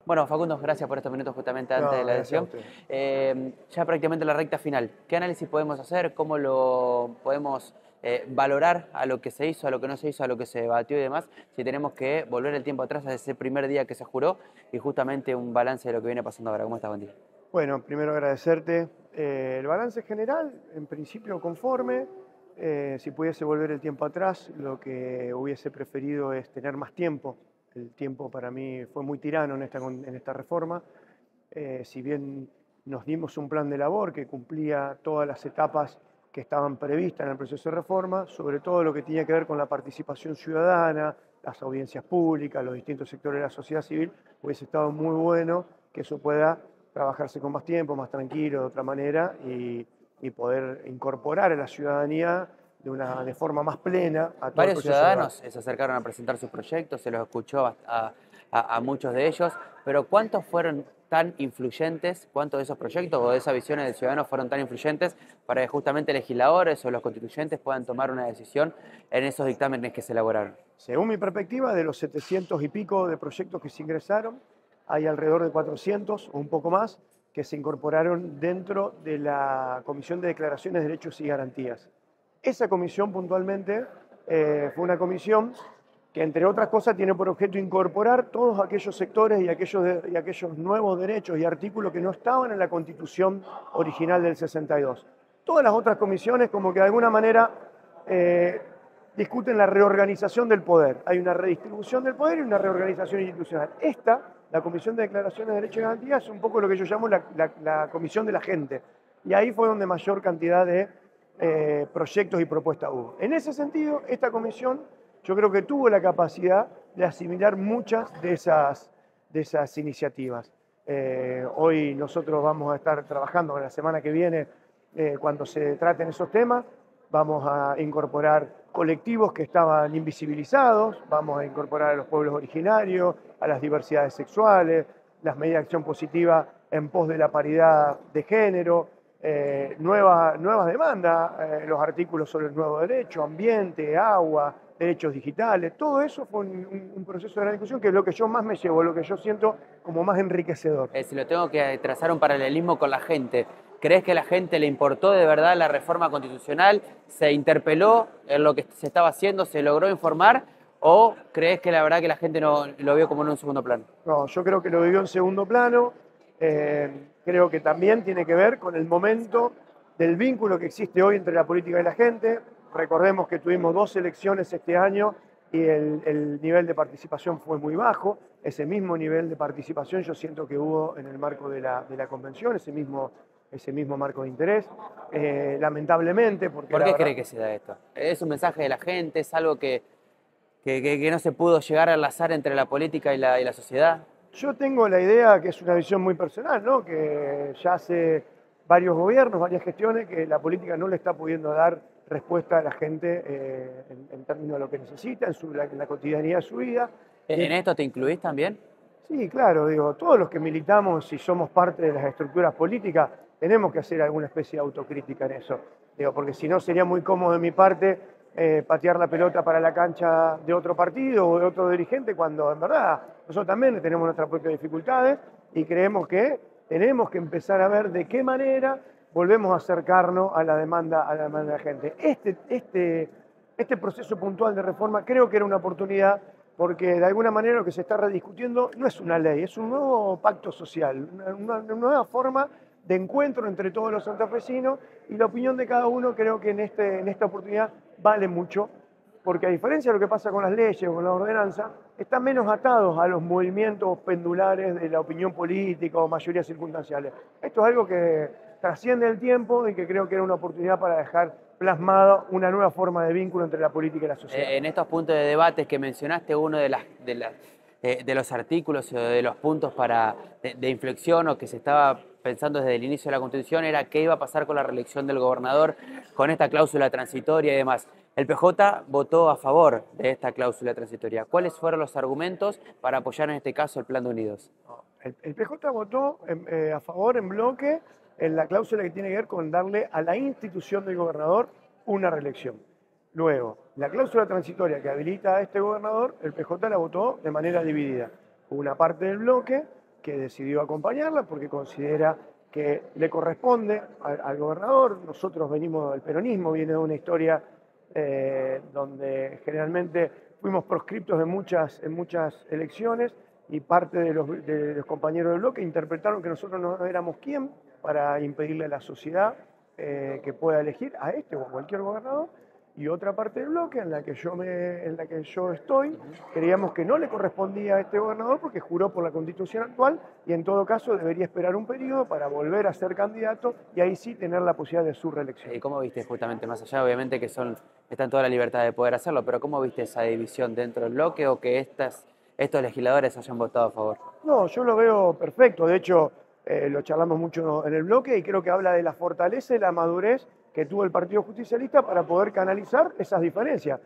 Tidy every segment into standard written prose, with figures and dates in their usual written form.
Bueno, Facundo, gracias por estos minutos justamente antes de la Gracias a elección. usted. Ya prácticamente la recta final. ¿Qué análisis podemos hacer? ¿Cómo lo podemos valorar a lo que se hizo, a lo que no se hizo, a lo que se debatió y demás? Si tenemos que volver el tiempo atrás a ese primer día que se juró y justamente un balance de lo que viene pasando ahora. ¿Cómo estás, buen día? Bueno, primero agradecerte. El balance general, en principio conforme. Si pudiese volver el tiempo atrás, lo que hubiese preferido es tener más tiempo. El tiempo para mí fue muy tirano en esta reforma. Si bien nos dimos un plan de labor que cumplía todas las etapas que estaban previstas en el proceso de reforma, sobre todo lo que tenía que ver con la participación ciudadana, las audiencias públicas, los distintos sectores de la sociedad civil, hubiese estado muy bueno que eso pueda trabajarse con más tiempo, más tranquilo, de otra manera, y poder incorporar a la ciudadanía de forma más plena a todo el Varios proceso de debate. ciudadanos se acercaron a presentar sus proyectos, se los escuchó a muchos de ellos, pero ¿cuántos fueron tan influyentes, cuántos de esos proyectos o de esas visiones del ciudadano fueron tan influyentes para que justamente legisladores o los constituyentes puedan tomar una decisión en esos dictámenes que se elaboraron? Según mi perspectiva, de los 700 y pico de proyectos que se ingresaron, hay alrededor de 400 o un poco más que se incorporaron dentro de la Comisión de Declaraciones de Derechos y Garantías. Esa comisión puntualmente fue una comisión que, entre otras cosas, tiene por objeto incorporar todos aquellos sectores y aquellos nuevos derechos y artículos que no estaban en la Constitución original del 62. Todas las otras comisiones como que de alguna manera discuten la reorganización del poder. Hay una redistribución del poder y una reorganización institucional. La Comisión de Declaraciones de Derechos y Garantías, es un poco lo que yo llamo la comisión de la gente. Y ahí fue donde mayor cantidad de proyectos y propuestas hubo. En ese sentido, esta comisión yo creo que tuvo la capacidad de asimilar muchas de esas iniciativas. Hoy nosotros vamos a estar trabajando en la semana que viene cuando se traten esos temas. Vamos a incorporar colectivos que estaban invisibilizados, vamos a incorporar a los pueblos originarios, a las diversidades sexuales, las medidas de acción positiva en pos de la paridad de género, nuevas demandas, los artículos sobre el nuevo derecho, ambiente, agua, derechos digitales, todo eso fue un proceso de gran discusión que es lo que yo más me llevo, lo que yo siento como más enriquecedor. Si lo tengo que trazar un paralelismo con la gente, ¿crees que a la gente le importó de verdad la reforma constitucional? ¿Se interpeló en lo que se estaba haciendo? ¿Se logró informar? ¿O crees que la verdad que la gente no lo vio como en un segundo plano? No, yo creo que lo vivió en segundo plano. Creo que también tiene que ver con el momento del vínculo que existe hoy entre la política y la gente. Recordemos que tuvimos 2 elecciones este año y el nivel de participación fue muy bajo. Ese mismo nivel de participación yo siento que hubo en el marco de la convención, ese mismo marco de interés. Lamentablemente, porque ¿Por qué cree que se da esto? ¿Es un mensaje de la gente? ¿Es algo que no se pudo llegar a enlazar entre la política y la sociedad? Yo tengo la idea, que es una visión muy personal, ¿no? Que ya hace varios gobiernos, varias gestiones, que la política no le está pudiendo dar respuesta a la gente en términos de lo que necesita, en la cotidianidad de su vida. ¿En esto te incluís también? Sí, claro, digo, todos los que militamos y somos parte de las estructuras políticas tenemos que hacer alguna especie de autocrítica en eso. Digo, porque si no sería muy cómodo de mi parte patear la pelota para la cancha de otro partido o de otro dirigente, cuando en verdad nosotros también tenemos nuestras propias dificultades y creemos que tenemos que empezar a ver de qué manera volvemos a acercarnos a la demanda de la gente. Este proceso puntual de reforma creo que era una oportunidad, porque de alguna manera lo que se está rediscutiendo no es una ley, es un nuevo pacto social, una nueva forma de encuentro entre todos los santafesinos, y la opinión de cada uno creo que en esta oportunidad vale mucho, porque a diferencia de lo que pasa con las leyes o con la ordenanza, están menos atados a los movimientos pendulares de la opinión política o mayorías circunstanciales. Esto es algo que trasciende el tiempo y que creo que era una oportunidad para dejar plasmada una nueva forma de vínculo entre la política y la sociedad. En estos puntos de debates que mencionaste, uno de los artículos o de los puntos de inflexión o que se estaba pensando desde el inicio de la Constitución era qué iba a pasar con la reelección del gobernador, con esta cláusula transitoria y demás. El PJ votó a favor de esta cláusula transitoria. ¿Cuáles fueron los argumentos para apoyar en este caso el Plan de Unidos? El PJ votó a favor en bloque en la cláusula que tiene que ver con darle a la institución del gobernador una reelección. Luego, la cláusula transitoria que habilita a este gobernador, el PJ la votó de manera dividida. Hubo una parte del bloque que decidió acompañarla porque considera que le corresponde al gobernador. Nosotros venimos del peronismo, viene de una historia donde generalmente fuimos proscriptos en muchas elecciones y parte de los compañeros del bloque interpretaron que nosotros no éramos quien para impedirle a la sociedad que pueda elegir a este o a cualquier gobernador. Y otra parte del bloque en la que yo estoy, creíamos que no le correspondía a este gobernador porque juró por la Constitución actual y en todo caso debería esperar un periodo para volver a ser candidato y ahí sí tener la posibilidad de su reelección. ¿Y cómo viste justamente más allá? Obviamente que está en toda la libertad de poder hacerlo, pero ¿cómo viste esa división dentro del bloque o que estos legisladores hayan votado a favor? No, yo lo veo perfecto. De hecho, lo charlamos mucho en el bloque y creo que habla de la fortaleza y la madurez que tuvo el Partido Justicialista para poder canalizar esas diferencias.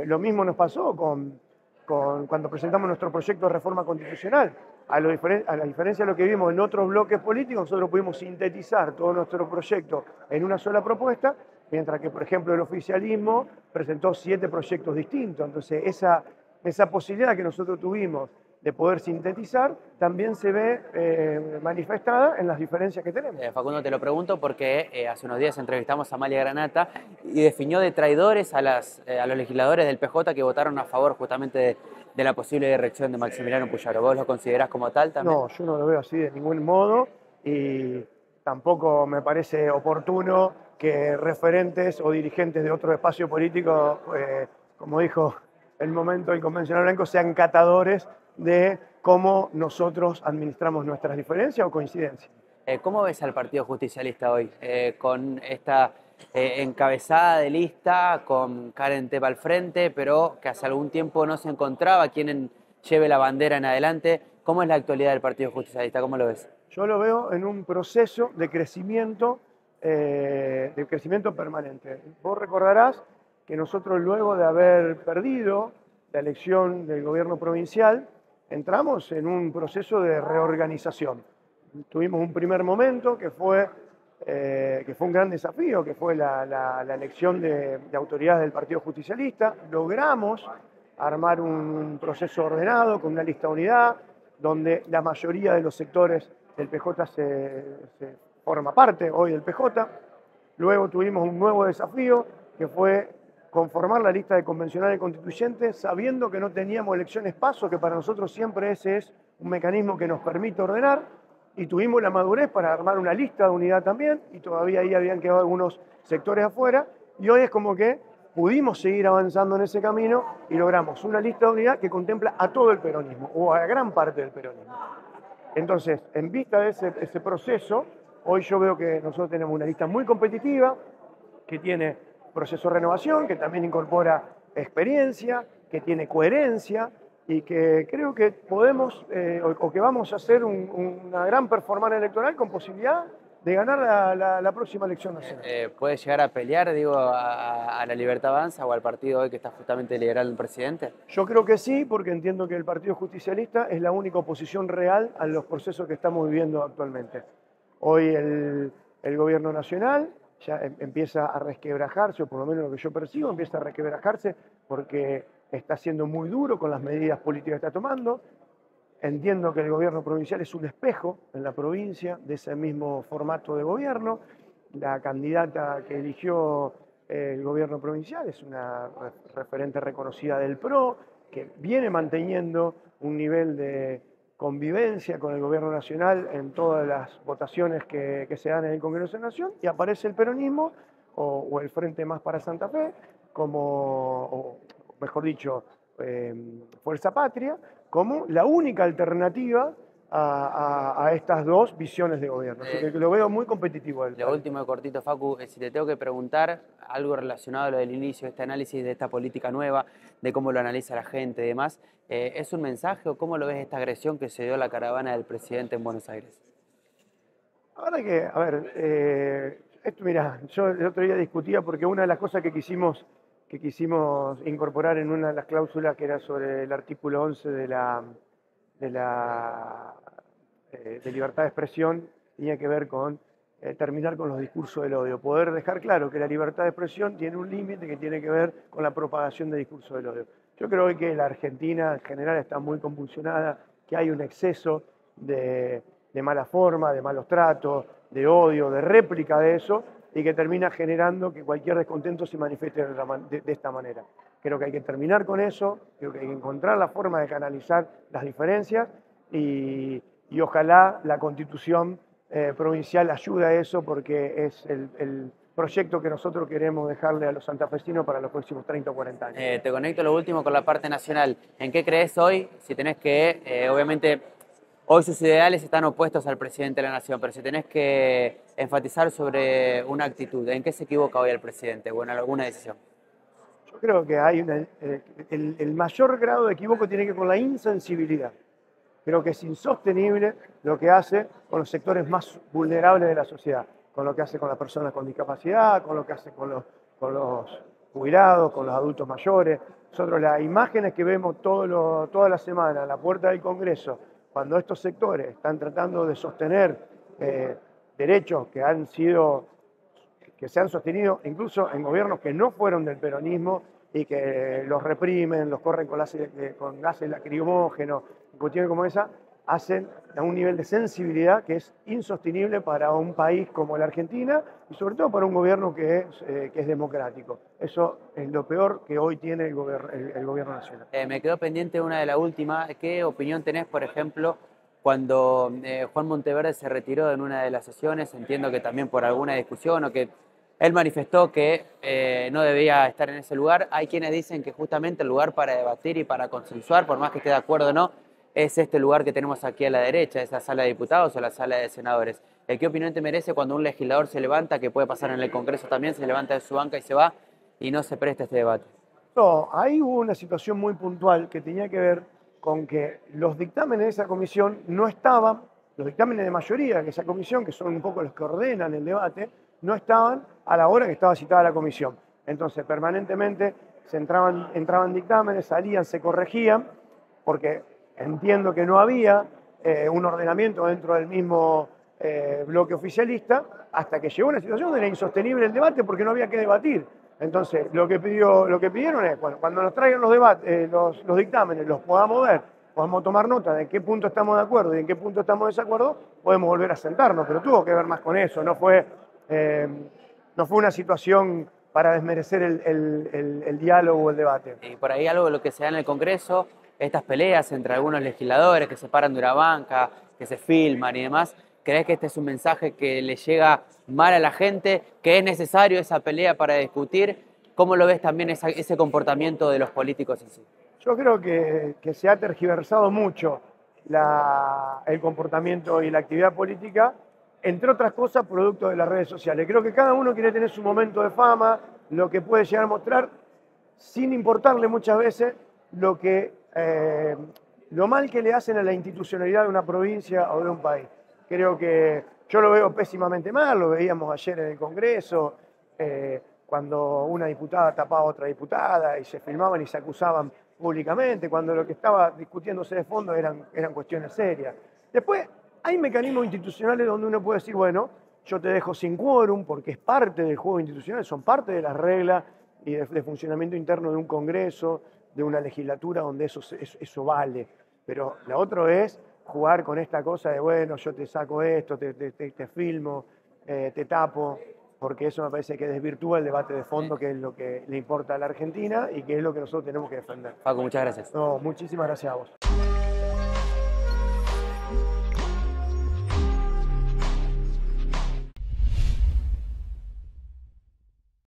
Lo mismo nos pasó cuando presentamos nuestro proyecto de reforma constitucional. A la diferencia de lo que vimos en otros bloques políticos, nosotros pudimos sintetizar todo nuestro proyecto en una sola propuesta, mientras que, por ejemplo, el oficialismo presentó 7 proyectos distintos. Entonces, esa posibilidad que nosotros tuvimos de poder sintetizar, también se ve manifestada en las diferencias que tenemos. Facundo, te lo pregunto porque hace unos días entrevistamos a Amalia Granata y definió de traidores a los legisladores del PJ que votaron a favor justamente de la posible reelección de Maximiliano Puyaro. ¿Vos lo considerás como tal también? No, yo no lo veo así de ningún modo y tampoco me parece oportuno que referentes o dirigentes de otro espacio político, como dijo el momento el convencional blanco, sean catadores de cómo nosotros administramos nuestras diferencias o coincidencias. ¿Cómo ves al Partido Justicialista hoy? Con esta encabezada de lista, con Karen Tepa al frente, pero que hace algún tiempo no se encontraba quien lleve la bandera en adelante. ¿Cómo es la actualidad del Partido Justicialista? ¿Cómo lo ves? Yo lo veo en un proceso de crecimiento permanente. Vos recordarás que nosotros, luego de haber perdido la elección del gobierno provincial, entramos en un proceso de reorganización. Tuvimos un primer momento que fue un gran desafío, que fue la elección de autoridades del Partido Justicialista. Logramos armar un proceso ordenado con una lista de unidad, donde la mayoría de los sectores del PJ se forma parte hoy del PJ. Luego tuvimos un nuevo desafío, que fue conformar la lista de convencionales constituyentes sabiendo que no teníamos elecciones paso, que para nosotros siempre ese es un mecanismo que nos permite ordenar, y tuvimos la madurez para armar una lista de unidad también, y todavía ahí habían quedado algunos sectores afuera, y hoy es como que pudimos seguir avanzando en ese camino y logramos una lista de unidad que contempla a todo el peronismo, o a gran parte del peronismo. Entonces, en vista de ese proceso, hoy yo veo que nosotros tenemos una lista muy competitiva, que tiene proceso de renovación, que también incorpora experiencia, que tiene coherencia y que creo que podemos o que vamos a hacer una gran performance electoral con posibilidad de ganar la próxima elección nacional. ¿Puede llegar a pelear, digo, a la Libertad Avanza o al partido hoy que está justamente liderando el presidente? Yo creo que sí, porque entiendo que el Partido Justicialista es la única oposición real a los procesos que estamos viviendo actualmente. Hoy el gobierno nacional ya empieza a resquebrajarse, o por lo menos lo que yo percibo, empieza a resquebrajarse porque está siendo muy duro con las medidas políticas que está tomando. Entiendo que el gobierno provincial es un espejo en la provincia de ese mismo formato de gobierno. La candidata que eligió el gobierno provincial es una referente reconocida del PRO, que viene manteniendo un nivel de convivencia con el gobierno nacional en todas las votaciones que se dan en el Congreso de la Nación, y aparece el peronismo o el Frente Más para Santa Fe, o mejor dicho, Fuerza Patria, como la única alternativa a estas dos visiones de gobierno. Así que lo veo muy competitivo. Lo último de cortito, Facu, si te tengo que preguntar algo relacionado a lo del inicio de este análisis de esta política nueva, de cómo lo analiza la gente y demás, ¿es un mensaje o cómo lo ves esta agresión que se dio a la caravana del presidente en Buenos Aires? Ahora que, a ver, esto, mira, yo el otro día discutía porque una de las cosas que quisimos incorporar en una de las cláusulas, que era sobre el artículo 11 de libertad de expresión, tenía que ver con terminar con los discursos del odio, poder dejar claro que la libertad de expresión tiene un límite que tiene que ver con la propagación de discursos del odio. Yo creo hoy que la Argentina en general está muy convulsionada, que hay un exceso de mala forma, de malos tratos, de odio, de réplica de eso, y que termina generando que cualquier descontento se manifieste de esta manera. Creo que hay que terminar con eso, creo que hay que encontrar la forma de canalizar las diferencias y ojalá la Constitución provincial ayude a eso, porque es el proyecto que nosotros queremos dejarle a los santafesinos para los próximos 30 o 40 años. Te conecto lo último con la parte nacional. ¿En qué crees hoy? Si tenés que, obviamente, hoy sus ideales están opuestos al presidente de la Nación, pero si tenés que enfatizar sobre una actitud, ¿en qué se equivoca hoy el presidente o en alguna decisión? Yo creo que hay el mayor grado de equivoco tiene que ver con la insensibilidad. Creo que es insostenible lo que hace con los sectores más vulnerables de la sociedad, con lo que hace con las personas con discapacidad, con lo que hace con los jubilados, con los adultos mayores. Nosotros las imágenes que vemos toda la semana a la puerta del Congreso, cuando estos sectores están tratando de sostener derechos que se han sostenido incluso en gobiernos que no fueron del peronismo y que los reprimen, los corren con gases lacrimógenos, cuestiones como esa, hacen a un nivel de sensibilidad que es insostenible para un país como la Argentina y sobre todo para un gobierno que es democrático. Eso es lo peor que hoy tiene el gobierno nacional. Me quedó pendiente una de las últimas. ¿Qué opinión tenés, por ejemplo, cuando Juan Monteverde se retiró en una de las sesiones? Entiendo que también por alguna discusión o que él manifestó que no debía estar en ese lugar. Hay quienes dicen que justamente el lugar para debatir y para consensuar, por más que esté de acuerdo o no, es este lugar que tenemos aquí a la derecha, esa sala de diputados o la sala de senadores. ¿Qué opinión te merece cuando un legislador se levanta, que puede pasar en el Congreso también, se levanta de su banca y se va y no se presta este debate? No, ahí hubo una situación muy puntual que tenía que ver con que los dictámenes de esa comisión no estaban, los dictámenes de mayoría de esa comisión, que son un poco los que ordenan el debate, no estaban a la hora que estaba citada la comisión. Entonces, permanentemente entraban dictámenes, salían, se corregían, porque entiendo que no había un ordenamiento dentro del mismo bloque oficialista, hasta que llegó una situación donde era insostenible el debate porque no había que debatir. Entonces, lo que pidieron es, bueno, cuando nos traigan los dictámenes, los podamos ver, podemos tomar nota de en qué punto estamos de acuerdo y en qué punto estamos de desacuerdo, podemos volver a sentarnos, pero tuvo que ver más con eso, no fue una situación para desmerecer el diálogo o el debate. Y por ahí algo de lo que se da en el Congreso, estas peleas entre algunos legisladores que se paran de una banca, que se filman y demás, ¿crees que este es un mensaje que le llega mal a la gente, que es necesario esa pelea para discutir? ¿Cómo lo ves también ese comportamiento de los políticos en sí? Yo creo que se ha tergiversado mucho el comportamiento y la actividad política, entre otras cosas, producto de las redes sociales. Creo que cada uno quiere tener su momento de fama, lo que puede llegar a mostrar, sin importarle muchas veces lo mal que le hacen a la institucionalidad de una provincia o de un país. Creo que yo lo veo pésimamente mal, lo veíamos ayer en el Congreso, cuando una diputada tapaba a otra diputada y se filmaban y se acusaban públicamente, cuando lo que estaba discutiéndose de fondo eran cuestiones serias. Después, hay mecanismos institucionales donde uno puede decir, bueno, yo te dejo sin quórum porque es parte del juego institucional, son parte de las reglas y de funcionamiento interno de un Congreso, de una legislatura donde eso vale. Pero lo otro es jugar con esta cosa de, bueno, yo te saco esto, te filmo, te tapo, porque eso me parece que desvirtúa el debate de fondo, que es lo que le importa a la Argentina y que es lo que nosotros tenemos que defender. Paco, muchas gracias. No, muchísimas gracias a vos.